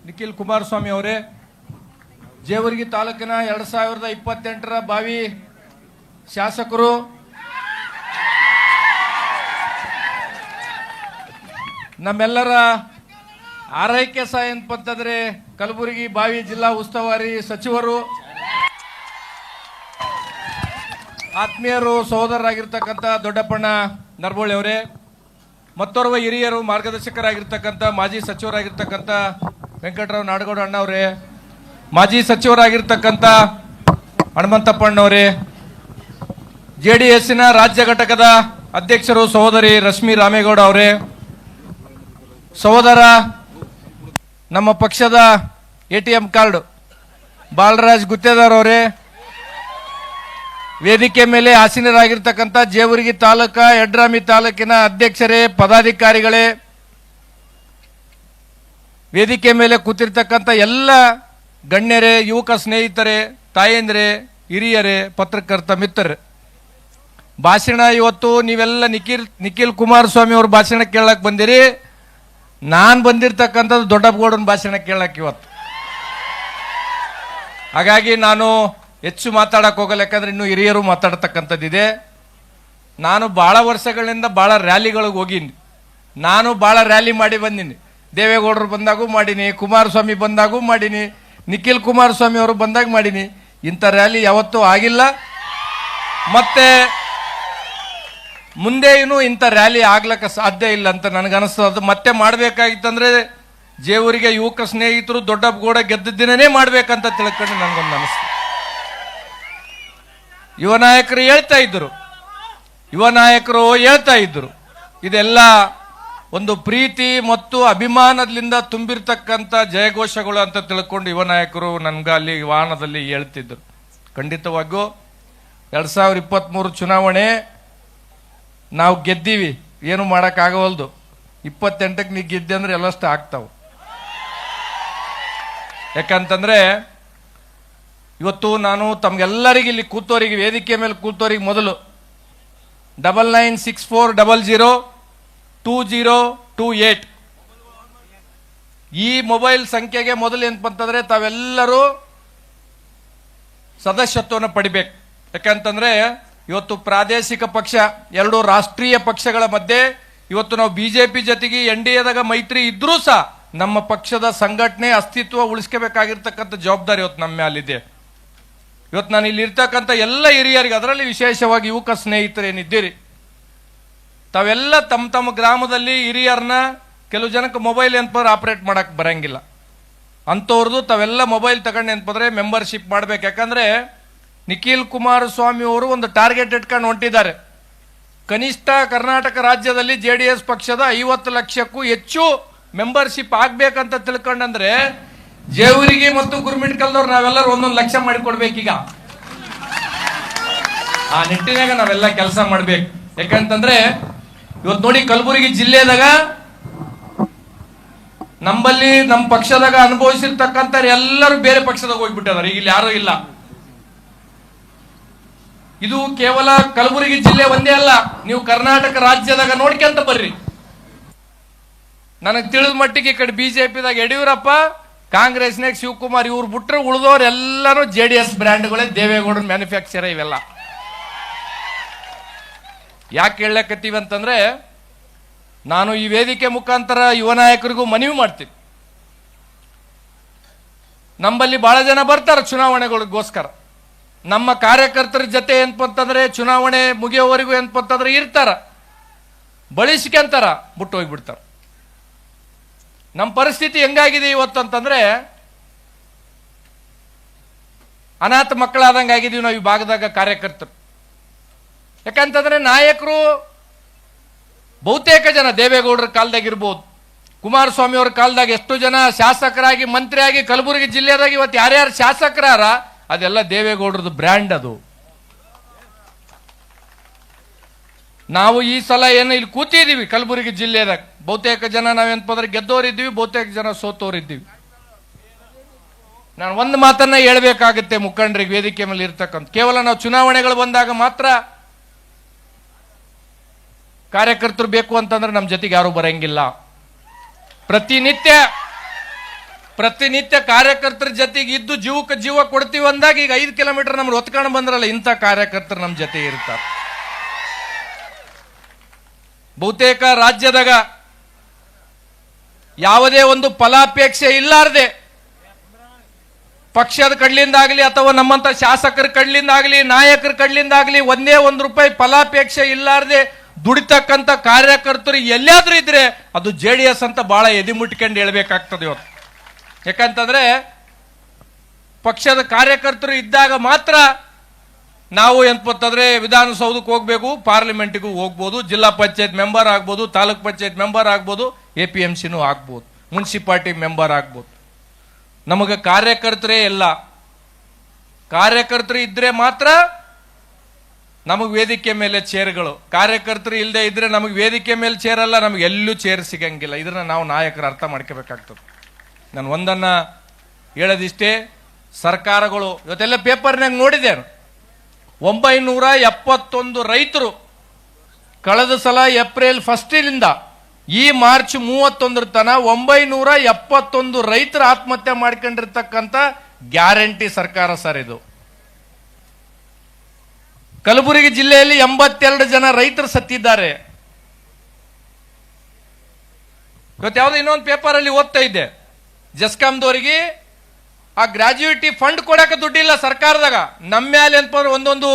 ನಿಖಿಲ್ ಕುಮಾರಸ್ವಾಮಿ ಅವರೇ, ಜೇವರ್ಗಿ ತಾಲೂಕಿನ 2028ರ ಭಾವಿ ಶಾಸಕರು, ನಮ್ಮೆಲ್ಲರ ಆರೈಕೆ ಸಹ ಏನಪ್ಪಂತಂದ್ರೆ ಕಲಬುರಗಿ ಭಾವಿ ಜಿಲ್ಲಾ ಉಸ್ತುವಾರಿ ಸಚಿವರು, ಆತ್ಮೀಯರು, ಸಹೋದರರಾಗಿರ್ತಕ್ಕಂಥ ದೊಡ್ಡಪ್ಪಣ್ಣ ನರಬೋಳಿ ಅವರೇ, ಮತ್ತೋರ್ವ ಹಿರಿಯರು ಮಾರ್ಗದರ್ಶಕರಾಗಿರ್ತಕ್ಕಂಥ ಮಾಜಿ ಸಚಿವರಾಗಿರ್ತಕ್ಕಂಥ ವೆಂಕಟರಾವ್ ನಾಡಗೌಡ ಅಣ್ಣ ಅವರೇ, ಮಾಜಿ ಸಚಿವರಾಗಿರ್ತಕ್ಕಂಥ ಹನುಮಂತಪ್ಪಣ್ಣವರೇ, ಜೆಡಿಎಸ್ನ ರಾಜ್ಯ ಘಟಕದ ಅಧ್ಯಕ್ಷರು ಸಹೋದರಿ ರಶ್ಮಿ ರಾಮೇಗೌಡ ಅವರೇ, ಸಹೋದರ ನಮ್ಮ ಪಕ್ಷದ ATM ಕಾರ್ಡ್ ಬಾಲರಾಜ್ ಗುತ್ತೇದಾರ್ ಅವರೇ, ವೇದಿಕೆ ಮೇಲೆ ಆಸೀನರಾಗಿರ್ತಕ್ಕಂಥ ಜೇವರ್ಗಿ ತಾಲೂಕಾ ಯಡ್ರಾಮಿ ತಾಲೂಕಿನ ಅಧ್ಯಕ್ಷರೇ, ಪದಾಧಿಕಾರಿಗಳೇ, ವೇದಿಕೆ ಮೇಲೆ ಕೂತಿರ್ತಕ್ಕಂಥ ಎಲ್ಲ ಗಣ್ಯರೇ, ಯುವಕ ಸ್ನೇಹಿತರೇ, ತಾಯಂದ್ರೇ, ಹಿರಿಯರೇ, ಪತ್ರಕರ್ತ ಮಿತ್ರರೇ, ಭಾಷಣ ಇವತ್ತು ನೀವೆಲ್ಲ ನಿಖಿಲ್ ಕುಮಾರಸ್ವಾಮಿ ಅವ್ರ ಭಾಷಣ ಕೇಳಕ್ ಬಂದಿರಿ. ನಾನು ಬಂದಿರ್ತಕ್ಕಂಥದ್ದು ದೊಡ್ಡಪ್ಪಗೌಡನ ಭಾಷಣ ಕೇಳಕ್ ಇವತ್ತು. ಹಾಗಾಗಿ ನಾನು ಹೆಚ್ಚು ಮಾತಾಡಕ್ ಹೋಗಲ್ಲ, ಯಾಕಂದ್ರೆ ಇನ್ನು ಹಿರಿಯರು ಮಾತಾಡತಕ್ಕಂಥದ್ದಿದೆ. ನಾನು ಬಹಳ ವರ್ಷಗಳಿಂದ ಬಹಳ ರ್ಯಾಲಿಗಳಿಗೆ ಹೋಗಿನಿ, ನಾನು ಬಹಳ ರ್ಯಾಲಿ ಮಾಡಿ ಬಂದೀನಿ. ದೇವೇಗೌಡರು ಬಂದಾಗೂ ಮಾಡೀನಿ, ಕುಮಾರಸ್ವಾಮಿ ಬಂದಾಗೂ ಮಾಡೀನಿ, ನಿಖಿಲ್ ಕುಮಾರಸ್ವಾಮಿ ಅವರು ಬಂದಾಗ ಮಾಡೀನಿ. ಇಂಥ ರ್ಯಾಲಿ ಯಾವತ್ತೂ ಆಗಿಲ್ಲ, ಮತ್ತೆ ಮುಂದೆಯೂ ಇಂಥ ರ್ಯಾಲಿ ಆಗ್ಲಕ್ಕ ಸಾಧ್ಯ ಇಲ್ಲ ಅಂತ ನನಗನ್ನಿಸ್ತದೆ. ಮತ್ತೆ ಮಾಡಬೇಕಾಗಿತ್ತಂದ್ರೆ ಜೇವರಿಗೆ ಯುವಕ ಸ್ನೇಹಿತರು ದೊಡ್ಡಪ್ಪಗೌಡ ಗೆದ್ದ ದಿನನೇ ಮಾಡ್ಬೇಕಂತ ತಿಳ್ಕೊಂಡು ನನಗೊಂದು ಅನಿಸ್ತು. ಯುವ ನಾಯಕರು ಹೇಳ್ತಾ ಇದ್ರು ಇದೆಲ್ಲ ಒಂದು ಪ್ರೀತಿ ಮತ್ತು ಅಭಿಮಾನದಿಂದ ತುಂಬಿರ್ತಕ್ಕಂಥ ಜಯಘೋಷಗಳು ಅಂತ ತಿಳ್ಕೊಂಡು ಯುವ ನಾಯಕರು ನನ್ಗೆ ಅಲ್ಲಿ ವಾಹನದಲ್ಲಿ ಹೇಳ್ತಿದ್ರು. ಖಂಡಿತವಾಗಿಯೂ 2023 ಚುನಾವಣೆ ನಾವು ಗೆದ್ದೀವಿ, ಏನು ಮಾಡೋಕ್ಕಾಗವಲ್ದು. 28ಕ್ಕೆ ನೀ ಗೆದ್ದೆ ಅಂದ್ರೆ ಎಲ್ಲಷ್ಟು ಆಗ್ತಾವ. ಯಾಕಂತಂದ್ರೆ ಇವತ್ತು ನಾನು ತಮ್ಗೆಲ್ಲರಿಗೆ ಇಲ್ಲಿ ಕೂತೋರಿಗೆ, ವೇದಿಕೆ ಮೇಲೆ ಕೂತೋರಿಗೆ ಮೊದಲು 9964002028 ಈ ಮೊಬೈಲ್ ಸಂಖ್ಯೆಗೆ ಮೊದಲು ಏನಪ್ಪಂತಂದ್ರೆ ತಾವೆಲ್ಲರೂ ಸದಸ್ಯತ್ವವನ್ನು ಪಡಿಬೇಕು. ಯಾಕಂತಂದ್ರೆ ಇವತ್ತು ಪ್ರಾದೇಶಿಕ ಪಕ್ಷ, ಎರಡು ರಾಷ್ಟ್ರೀಯ ಪಕ್ಷಗಳ ಮಧ್ಯೆ ಇವತ್ತು ನಾವು ಬಿಜೆಪಿ ಜೊತೆಗೆ NDAದಾಗ ಮೈತ್ರಿ ಇದ್ರೂ ಸಹ ನಮ್ಮ ಪಕ್ಷದ ಸಂಘಟನೆ ಅಸ್ತಿತ್ವ ಉಳಿಸ್ಕೋಬೇಕಾಗಿರ್ತಕ್ಕಂಥ ಜವಾಬ್ದಾರಿ ಇವತ್ತು ನಮ್ಮ ಮೇಲಿದೆ. ಇವತ್ತು ನಾನು ಇಲ್ಲಿ ಇರ್ತಕ್ಕಂಥ ಎಲ್ಲ ಹಿರಿಯರಿಗೆ, ಅದರಲ್ಲಿ ವಿಶೇಷವಾಗಿ ಯುವಕ ಸ್ನೇಹಿತರೇನಿದ್ದೀರಿ, ತಾವೆಲ್ಲ ತಮ್ಮ ತಮ್ಮ ಗ್ರಾಮದಲ್ಲಿ ಹಿರಿಯರನ್ನ, ಕೆಲವು ಜನಕ್ಕೆ ಮೊಬೈಲ್ ಏನಪ್ಪ ಆಪರೇಟ್ ಮಾಡಕ್ ಬರಂಗಿಲ್ಲ ಅಂಥವ್ರದ್ದು ತಾವೆಲ್ಲ ಮೊಬೈಲ್ ತಗೊಂಡು ಏನಪ್ಪಂದ್ರೆ ಮೆಂಬರ್ಶಿಪ್ ಮಾಡ್ಬೇಕು. ಯಾಕಂದ್ರೆ ನಿಖಿಲ್ ಕುಮಾರಸ್ವಾಮಿ ಅವರು ಒಂದು ಟಾರ್ಗೆಟ್ ಇಟ್ಕೊಂಡು ಹೊಂಟಿದ್ದಾರೆ. ಕನಿಷ್ಠ ಕರ್ನಾಟಕ ರಾಜ್ಯದಲ್ಲಿ JDS ಪಕ್ಷದ 50 ಲಕ್ಷಕ್ಕೂ ಹೆಚ್ಚು ಮೆಂಬರ್ಶಿಪ್ ಆಗ್ಬೇಕಂತ ತಿಳ್ಕೊಂಡಂದ್ರೆ ಜೇವರಿಗೆ ಮತ್ತು ಗುರುಮಿಟ್ಕಲ್ದವ್ರು ನಾವೆಲ್ಲರೂ 1 ಲಕ್ಷ ಮಾಡಿಕೊಡ್ಬೇಕೀಗ. ಆ ನಿಟ್ಟಿನಾಗ ನಾವೆಲ್ಲ ಕೆಲಸ ಮಾಡ್ಬೇಕು. ಯಾಕಂತಂದ್ರೆ ಇವತ್ತು ನೋಡಿ, ಕಲಬುರಗಿ ಜಿಲ್ಲೆದಾಗ ನಂಬಲ್ಲಿ ನಮ್ಮ ಪಕ್ಷದಾಗ ಅನುಭವಿಸಿರ್ತಕ್ಕಂಥ ಎಲ್ಲರೂ ಬೇರೆ ಪಕ್ಷದಾಗ ಹೋಗ್ಬಿಟ್ಟಿದ್ದಾರೆ. ಈಗ ಇಲ್ಲಿ ಯಾರೂ ಇಲ್ಲ. ಇದು ಕೇವಲ ಕಲಬುರಗಿ ಜಿಲ್ಲೆ ಒಂದೇ ಅಲ್ಲ, ನೀವು ಕರ್ನಾಟಕ ರಾಜ್ಯದಾಗ ನೋಡ್ಕೊಂತ ಬರ್ರಿ. ನನಗೆ ತಿಳಿದ ಮಟ್ಟಿಗೆ ಈ ಕಡೆ ಬಿಜೆಪಿದಾಗ ಯಡಿಯೂರಪ್ಪ, ಕಾಂಗ್ರೆಸ್ನಾಗ ಶಿವಕುಮಾರ್, ಇವ್ರು ಬಿಟ್ರೆ ಉಳಿದವ್ರು ಎಲ್ಲರೂ JDS ಬ್ರ್ಯಾಂಡ್ಗಳೇ, ದೇವೇಗೌಡರ ಮ್ಯಾನುಫ್ಯಾಕ್ಚರ್ ಇವೆಲ್ಲ. ಯಾಕೆ ಹೇಳಕತ್ತೀವಿ ಅಂತಂದ್ರೆ, ನಾನು ಈ ವೇದಿಕೆ ಮುಖಾಂತರ ಯುವ ನಾಯಕರಿಗೂ ಮನವಿ ಮಾಡ್ತೀನಿ. ನಮ್ಮಲ್ಲಿ ಬಹಳ ಜನ ಬರ್ತಾರೆ ಚುನಾವಣೆಗಳಿಗೋಸ್ಕರ. ನಮ್ಮ ಕಾರ್ಯಕರ್ತರ ಜೊತೆ ಏನಪ್ಪಂತಂದ್ರೆ ಚುನಾವಣೆ ಮುಗಿಯೋವರೆಗೂ ಏನಪ್ಪಂತಂದ್ರೆ ಇರ್ತಾರ, ಬಳಸ್ಕೊಂತಾರ, ಬಿಟ್ಟು ಹೋಗ್ಬಿಡ್ತಾರ. ನಮ್ಮ ಪರಿಸ್ಥಿತಿ ಹೆಂಗಾಗಿದೆ ಇವತ್ತಂತಂದ್ರೆ ಅನಾಥ ಮಕ್ಕಳಾದಂಗೆ ಆಗಿದೀವಿ ನಾವು ಈ ಭಾಗದಾಗ ಕಾರ್ಯಕರ್ತರು. ಯಾಕಂತಂದ್ರೆ ನಾಯಕರು ಬಹುತೇಕ ಜನ ದೇವೇಗೌಡರ ಕಾಲದಾಗ ಇರ್ಬೋದು, ಕುಮಾರಸ್ವಾಮಿ ಅವ್ರ ಕಾಲದಾಗ ಎಷ್ಟು ಜನ ಶಾಸಕರಾಗಿ, ಮಂತ್ರಿಯಾಗಿ ಕಲಬುರಗಿ ಜಿಲ್ಲೆದಾಗ ಇವತ್ತು ಯಾರ್ಯಾರು ಶಾಸಕರಾರ ಅದೆಲ್ಲ ದೇವೇಗೌಡರದ್ದು ಬ್ರ್ಯಾಂಡ್. ಅದು ನಾವು ಈ ಸಲ ಏನು ಇಲ್ಲಿ ಕೂತಿದ್ದೀವಿ ಕಲಬುರಗಿ ಜಿಲ್ಲೆದಾಗ, ಬಹುತೇಕ ಜನ ನಾವೇನಪ್ಪ ಗೆದ್ದೋರಿದ್ದೀವಿ, ಬಹುತೇಕ ಜನ ಸೋತೋರಿದ್ದೀವಿ. ನಾನು ಒಂದು ಮಾತನ್ನ ಹೇಳ್ಬೇಕಾಗುತ್ತೆ ಮುಖಂಡರಿಗೆ, ವೇದಿಕೆ ಮೇಲೆ ಇರ್ತಕ್ಕಂಥ, ಕೇವಲ ನಾವು ಚುನಾವಣೆಗಳು ಬಂದಾಗ ಮಾತ್ರ ಕಾರ್ಯಕರ್ತರು ಬೇಕು ಅಂತಂದ್ರೆ ನಮ್ಮ ಜೊತೆಗೆ ಯಾರು ಬರಂಗಿಲ್ಲ. ಪ್ರತಿನಿತ್ಯ ಪ್ರತಿನಿತ್ಯ ಕಾರ್ಯಕರ್ತರ ಜೊತೆಗೆ ಇದ್ದು ಜೀವಕ್ಕೆ ಜೀವ ಕೊಡ್ತೀವಿ ಅಂದಾಗ ಈಗ 5 ಕಿಲೋಮೀಟರ್ ನಮ್ಗೆ ಹೊತ್ಕೊಂಡು ಬಂದ್ರಲ್ಲ, ಇಂಥ ಕಾರ್ಯಕರ್ತರು ನಮ್ಮ ಜೊತೆ ಇರ್ತಾರೆ. ಬಹುತೇಕ ರಾಜ್ಯದಾಗ ಯಾವುದೇ ಒಂದು ಫಲಾಪೇಕ್ಷೆ ಇಲ್ಲಾರ್ದೆ ಪಕ್ಷದ ಕಡ್ಲಿಂದಾಗಲಿ ಅಥವಾ ನಮ್ಮಂತ ಶಾಸಕರ ಕಡ್ಲಿಂದಾಗಲಿ ನಾಯಕರ ಕಡ್ಲಿಂದಾಗಲಿ ಒಂದೇ ₹1 ಫಲಾಪೇಕ್ಷೆ ಇಲ್ಲಾರ್ದೆ ದುಡಿತಕ್ಕಂಥ ಕಾರ್ಯಕರ್ತರು ಎಲ್ಲಾದ್ರೂ ಇದ್ರೆ ಅದು JDS ಅಂತ ಬಹಳ ಎದಿ ಮುಟ್ಕೊಂಡು ಹೇಳ್ಬೇಕಾಗ್ತದೆ ಇವತ್ತು. ಯಾಕಂತಂದ್ರೆ ಪಕ್ಷದ ಕಾರ್ಯಕರ್ತರು ಇದ್ದಾಗ ಮಾತ್ರ ನಾವು ಎಂತಂದ್ರೆ ವಿಧಾನಸೌಧಕ್ಕೆ ಹೋಗ್ಬೇಕು, ಪಾರ್ಲಿಮೆಂಟ್ಗೂ ಹೋಗ್ಬೋದು, ಜಿಲ್ಲಾ ಪಂಚಾಯತ್ ಮೆಂಬರ್ ಆಗ್ಬೋದು, ತಾಲೂಕ್ ಪಂಚಾಯತ್ ಮೆಂಬರ್ ಆಗ್ಬೋದು, APMCನೂ ಆಗ್ಬೋದು, ಮುನ್ಸಿಪಾಲಿಟಿ ಮೆಂಬರ್ ಆಗ್ಬೋದು. ನಮಗೆ ಕಾರ್ಯಕರ್ತರೇ ಇಲ್ಲ. ಕಾರ್ಯಕರ್ತರು ಇದ್ರೆ ಮಾತ್ರ ನಮಗೆ ವೇದಿಕೆ ಮೇಲೆ ಚೇರ್ಗಳು. ಕಾರ್ಯಕರ್ತರು ಇಲ್ಲದೆ ಇದ್ರೆ ನಮಗೆ ವೇದಿಕೆ ಮೇಲೆ ಚೇರ್ ಅಲ್ಲ, ನಮಗೆ ಎಲ್ಲೂ ಚೇರ್ ಸಿಗಂಗಿಲ್ಲ. ಇದನ್ನ ನಾವು ನಾಯಕರು ಅರ್ಥ ಮಾಡ್ಕೋಬೇಕಾಗ್ತದೆ. ನಾನು ಒಂದನ್ನ ಹೇಳೋದಿಷ್ಟೇ, ಸರ್ಕಾರಗಳು ಇವತ್ತೆಲ್ಲ ಪೇಪರ್ನಾಗ ನೋಡಿದ್ದೇನು, 971 ರೈತರು ಕಳೆದ ಸಲ ಏಪ್ರಿಲ್ 1 ಈ ಮಾರ್ಚ್ 31 ತನ 971 ರೈತರು ಆತ್ಮಹತ್ಯೆ ಮಾಡ್ಕೊಂಡಿರ್ತಕ್ಕಂಥ ಗ್ಯಾರಂಟಿ ಸರ್ಕಾರ ಸರ್ ಇದು. ಕಲಬುರಗಿ ಜಿಲ್ಲೆಯಲ್ಲಿ 82 ಜನ ರೈತರು ಸತ್ತಿದ್ದಾರೆ. ಇವತ್ತು ಯಾವುದೋ ಇನ್ನೊಂದು ಪೇಪರ್ ಅಲ್ಲಿ ಓದ್ತಾ ಇದ್ದೆ, ಜಸ್ಕಾಂದವರಿಗೆ ಆ ಗ್ರಾಜ್ಯುಯಿಟಿ ಫಂಡ್ ಕೊಡಕ್ಕೆ ದುಡ್ಡಿಲ್ಲ ಸರ್ಕಾರದಾಗ. ನಮ್ಮ ಮೇಲೆ ಏನಪ್ಪ ಒಂದೊಂದು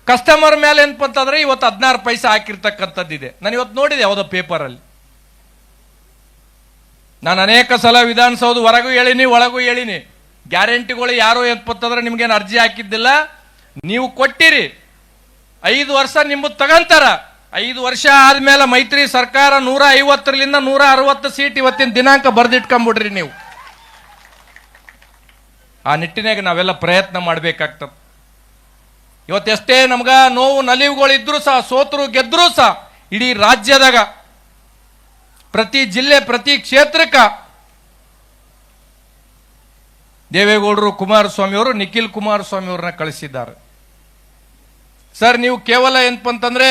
ಕಸ್ಟಮರ್ ಮೇಲೆ ಏನಪ್ಪಂತಂದ್ರೆ ಇವತ್ತು 16 ಪೈಸೆ ಹಾಕಿರ್ತಕ್ಕಂಥದ್ದಿದೆ. ನಾನು ಇವತ್ತು ನೋಡಿದೆ ಯಾವುದೋ ಪೇಪರ್ ಅಲ್ಲಿ. ನಾನು ಅನೇಕ ಸಲ ವಿಧಾನಸೌಧ ಹೊರಗೂ ಹೇಳಿನಿ, ಒಳಗೂ ಹೇಳಿನಿ, ಗ್ಯಾರಂಟಿಗಳು ಯಾರು ಏನಪ್ಪಂತಂದ್ರೆ ನಿಮ್ಗೇನು ಅರ್ಜಿ ಹಾಕಿದ್ದಿಲ್ಲ, ನೀವು ಕೊಟ್ಟಿರಿ, 5 ವರ್ಷ ನಿಮ್ಮದು ತಗಂತಾರ. 5 ವರ್ಷ ಆದ್ಮೇಲೆ ಮೈತ್ರಿ ಸರ್ಕಾರ 150ರಿಂದ 160 ಸೀಟ್ ಇವತ್ತಿನ ದಿನಾಂಕ ಬರ್ದಿಟ್ಕೊಂಡ್ಬಿಡ್ರಿ ನೀವು. ಆ ನಿಟ್ಟಿನಾಗ ನಾವೆಲ್ಲ ಪ್ರಯತ್ನ ಮಾಡ್ಬೇಕಾಗ್ತದೆ. ಇವತ್ತೆಷ್ಟೇ ನಮ್ಗ ನೋವು ನಲಿವುಗಳು ಇದ್ರು ಸಹ, ಸೋತರು ಗೆದ್ರು ಸಹ, ಇಡೀ ರಾಜ್ಯದಾಗ ಪ್ರತಿ ಜಿಲ್ಲೆ ಪ್ರತಿ ಕ್ಷೇತ್ರಕ್ಕ ದೇವೇಗೌಡರು, ಕುಮಾರಸ್ವಾಮಿ ಅವರು, ನಿಖಿಲ್ ಕುಮಾರಸ್ವಾಮಿ ಅವ್ರನ್ನ ಕಳಿಸಿದ್ದಾರೆ. ಸರ್ ನೀವು ಕೇವಲ ಏನಪ್ಪಂತಂದ್ರೆ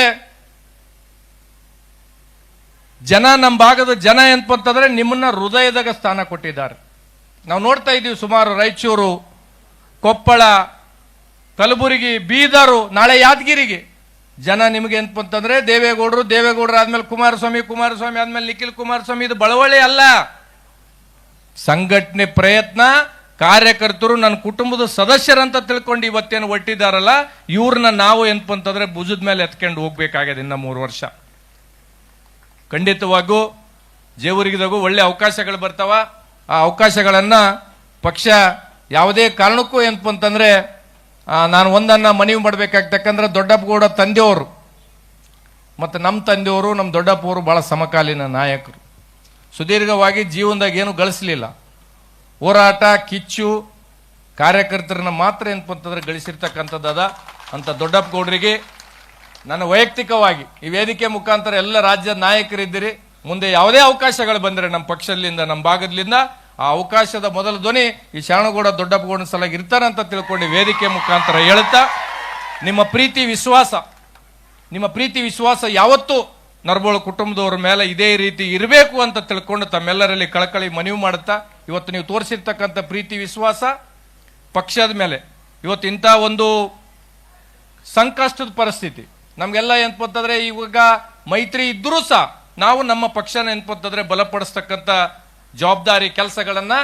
ಜನ, ನಮ್ಮ ಭಾಗದ ಜನ ಏನಪ್ಪಂತಂದ್ರೆ ನಿಮ್ಮನ್ನ ಹೃದಯದಾಗ ಸ್ಥಾನ ಕೊಟ್ಟಿದ್ದಾರೆ. ನಾವು ನೋಡ್ತಾ ಇದ್ದೀವಿ, ಸುಮಾರು ರಾಯಚೂರು, ಕೊಪ್ಪಳ, ಕಲಬುರಗಿ, ಬೀದರು, ನಾಳೆ ಯಾದಗಿರಿಗೆ ಜನ ನಿಮಗೆ ಏನಪ್ಪಂತಂದ್ರೆ ದೇವೇಗೌಡರು ಆದ್ಮೇಲೆ ಕುಮಾರಸ್ವಾಮಿ ಆದ್ಮೇಲೆ ನಿಖಿಲ್ ಕುಮಾರಸ್ವಾಮಿ. ಇದು ಬಳವಳಿ ಅಲ್ಲ, ಸಂಘಟನೆ ಪ್ರಯತ್ನ. ಕಾರ್ಯಕರ್ತರು ನನ್ನ ಕುಟುಂಬದ ಸದಸ್ಯರಂತ ತಿಳ್ಕೊಂಡು ಇವತ್ತೇನು ಒಟ್ಟಿದಾರಲ್ಲ, ಇವ್ರನ್ನ ನಾವು ಏನಪ್ಪಂತಂದ್ರೆ ಭುಜದ ಮೇಲೆ ಎತ್ಕೊಂಡು ಹೋಗ್ಬೇಕಾಗಿದೆ ಇನ್ನ 3 ವರ್ಷ. ಖಂಡಿತವಾಗೂ ಜೇವರಿಗಿದಾಗೂ ಒಳ್ಳೆ ಅವಕಾಶಗಳು ಬರ್ತಾವ. ಆ ಅವಕಾಶಗಳನ್ನ ಪಕ್ಷ ಯಾವುದೇ ಕಾರಣಕ್ಕೂ ಏನಪ್ಪಂತಂದ್ರೆ ನಾನು ಒಂದನ್ನ ಮನವಿ ಮಾಡ್ಬೇಕಾಗ್ತಕ್ಕಂದ್ರೆ, ದೊಡ್ಡಪ್ಪಗೌಡ ತಂದೆಯವರು ಮತ್ತು ನಮ್ಮ ತಂದೆಯವರು, ನಮ್ಮ ದೊಡ್ಡಪ್ಪವರು ಬಹಳ ಸಮಕಾಲೀನ ನಾಯಕರು. ಸುದೀರ್ಘವಾಗಿ ಜೀವನದಾಗ ಏನು ಗಳಿಸಲಿಲ್ಲ, ಹೋರಾಟ ಕಿಚ್ಚು ಕಾರ್ಯಕರ್ತರನ್ನ ಮಾತ್ರ ಏನಪ್ಪಂತಂದ್ರೆ ಗಳಿಸಿರ್ತಕ್ಕಂಥದ್ದು. ಅಂತ ದೊಡ್ಡಪ್ಪಗೌಡರಿಗೆ ನನ್ನ ವೈಯಕ್ತಿಕವಾಗಿ ಈ ವೇದಿಕೆ ಮುಖಾಂತರ ಎಲ್ಲ ರಾಜ್ಯದ ನಾಯಕರಿದ್ದೀರಿ, ಮುಂದೆ ಯಾವುದೇ ಅವಕಾಶಗಳು ಬಂದರೆ ನಮ್ಮ ಪಕ್ಷದಿಂದ, ನಮ್ಮ ಭಾಗದಿಂದ, ಆ ಅವಕಾಶದ ಮೊದಲ ಧ್ವನಿ ಈ ಶಾಣಗೌಡ ದೊಡ್ಡಪ್ಪಗೌಡನ ಸಲ ಇರ್ತಾರಂತ ತಿಳ್ಕೊಂಡು ವೇದಿಕೆ ಮುಖಾಂತರ ಹೇಳುತ್ತಾ, ನಿಮ್ಮ ಪ್ರೀತಿ ವಿಶ್ವಾಸ ಯಾವತ್ತೂ ನರಬೋಳ ಕುಟುಂಬದವರ ಮೇಲೆ ಇದೇ ರೀತಿ ಇರಬೇಕು ಅಂತ ತಿಳ್ಕೊಂಡು ತಮ್ಮೆಲ್ಲರಲ್ಲಿ ಕಳಕಳಿ ಮನವಿ ಮಾಡುತ್ತಾ, ಇವತ್ತು ನೀವು ತೋರಿಸಿರ್ತಕ್ಕಂಥ ಪ್ರೀತಿ ವಿಶ್ವಾಸ ಪಕ್ಷದ ಮೇಲೆ, ಇವತ್ತು ಇಂಥ ಒಂದು ಸಂಕಷ್ಟದ ಪರಿಸ್ಥಿತಿ ನಮ್ಗೆಲ್ಲ ಏನಪ್ಪಂತಂದ್ರೆ ಇವಾಗ ಮೈತ್ರಿ ಇದ್ರೂ ಸಹ ನಾವು ನಮ್ಮ ಪಕ್ಷನ ಏನಪ್ಪಂತಂದ್ರೆ ಬಲಪಡಿಸ್ತಕ್ಕಂಥ ಜವಾಬ್ದಾರಿ ಕೆಲಸಗಳನ್ನ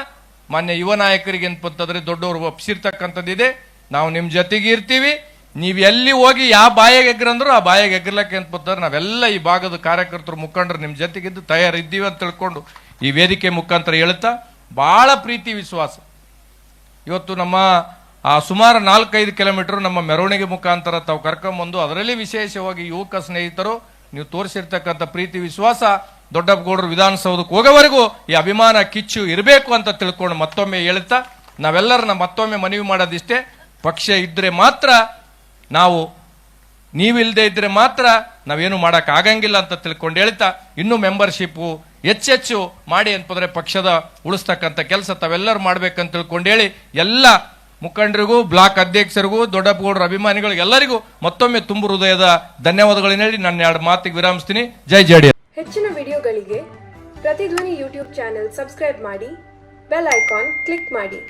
ಮಾನ್ಯ ಯುವ ನಾಯಕರಿಗೆ ಏನಪ್ಪಂತಂದ್ರೆ ದೊಡ್ಡವರು ಒಪ್ಪಿಸಿರ್ತಕ್ಕಂಥದ್ದಿದೆ. ನಾವು ನಿಮ್ಮ ಜೊತೆಗೆ ಇರ್ತೀವಿ. ನೀವು ಎಲ್ಲಿ ಹೋಗಿ ಯಾವ ಬಾಯಿಗೆ ಎಗ್ರಂದ್ರು ಆ ಬಾಯಿಗೆ ಎಗ್ರಲಕ್ಕೆ ಏನಪ್ಪಂತಂದ್ರೆ ನಾವೆಲ್ಲ ಈ ಭಾಗದ ಕಾರ್ಯಕರ್ತರು, ಮುಖಂಡರು ನಿಮ್ಮ ಜೊತೆಗಿದ್ದು ತಯಾರಿದ್ದೀವಿ ಅಂತ ತಿಳ್ಕೊಂಡು ಈ ವೇದಿಕೆ ಮುಖಾಂತರ ಹೇಳುತ್ತಾ, ಬಹಳ ಪ್ರೀತಿ ವಿಶ್ವಾಸ ಇವತ್ತು ನಮ್ಮ ಸುಮಾರು 4-5 ಕಿಲೋಮೀಟರ್ ನಮ್ಮ ಮೆರವಣಿಗೆ ಮುಖಾಂತರ ತಾವು ಕರ್ಕೊಂಬಂದು, ಅದರಲ್ಲಿ ವಿಶೇಷವಾಗಿ ಯುವಕ ಸ್ನೇಹಿತರು ನೀವು ತೋರಿಸಿರ್ತಕ್ಕಂಥ ಪ್ರೀತಿ ವಿಶ್ವಾಸ ದೊಡ್ಡಪ್ಪಗೌಡರು ವಿಧಾನಸೌಧಕ್ಕೆ ಹೋಗೋವರೆಗೂ ಈ ಅಭಿಮಾನ ಕಿಚ್ಚು ಇರಬೇಕು ಅಂತ ತಿಳ್ಕೊಂಡು ಮತ್ತೊಮ್ಮೆ ಹೇಳುತ್ತಾ, ನಾವೆಲ್ಲರನ್ನ ಮತ್ತೊಮ್ಮೆ ಮನವಿ ಮಾಡೋದಿಷ್ಟೇ, ಪಕ್ಷ ಇದ್ರೆ ಮಾತ್ರ ನಾವು, ನೀವಿಲ್ಲದೆ ಇದ್ರೆ ಮಾತ್ರ ನಾವೇನು ಮಾಡಕ್ ಆಗಂಗಿಲ್ಲ ಅಂತ ತಿಳ್ಕೊಂಡು ಹೇಳ್ತಾ, ಇನ್ನೂ ಮೆಂಬರ್ಶಿಪ್ ಹೆಚ್ಚೆಚ್ಚು ಮಾಡಿ ಅಂತಂದ್ರೆ ಪಕ್ಷದ ಉಳಿಸ್ತಕ್ಕಂಥ ಕೆಲಸ ತಾವೆಲ್ಲರೂ ಮಾಡ್ಬೇಕಂತ ತಿಳ್ಕೊಂಡು ಹೇಳಿ, ಎಲ್ಲ ಮುಖಂಡರಿಗೂ, ಬ್ಲಾಕ್ ಅಧ್ಯಕ್ಷರಿಗೂ, ದೊಡ್ಡಪ್ಪಗೌಡರ ಅಭಿಮಾನಿಗಳಿಗೆ ಎಲ್ಲರಿಗೂ ಮತ್ತೊಮ್ಮೆ ತುಂಬು ಹೃದಯದ ಧನ್ಯವಾದಗಳನ್ನ ಹೇಳಿ ನನ್ನ 2 ಮಾತಿಗೆ ವಿರಾಮಿಸ್ತೀನಿ. ಜೈ ಜೆಡಿಎಸ್. ಹೆಚ್ಚಿನ ವಿಡಿಯೋಗಳಿಗೆ ಪ್ರತಿಧ್ವನಿ ಯೂಟ್ಯೂಬ್ ಚಾನೆಲ್ ಸಬ್ಸ್ಕ್ರೈಬ್ ಮಾಡಿ, ಬೆಲ್ ಐಕಾನ್ ಕ್ಲಿಕ್ ಮಾಡಿ.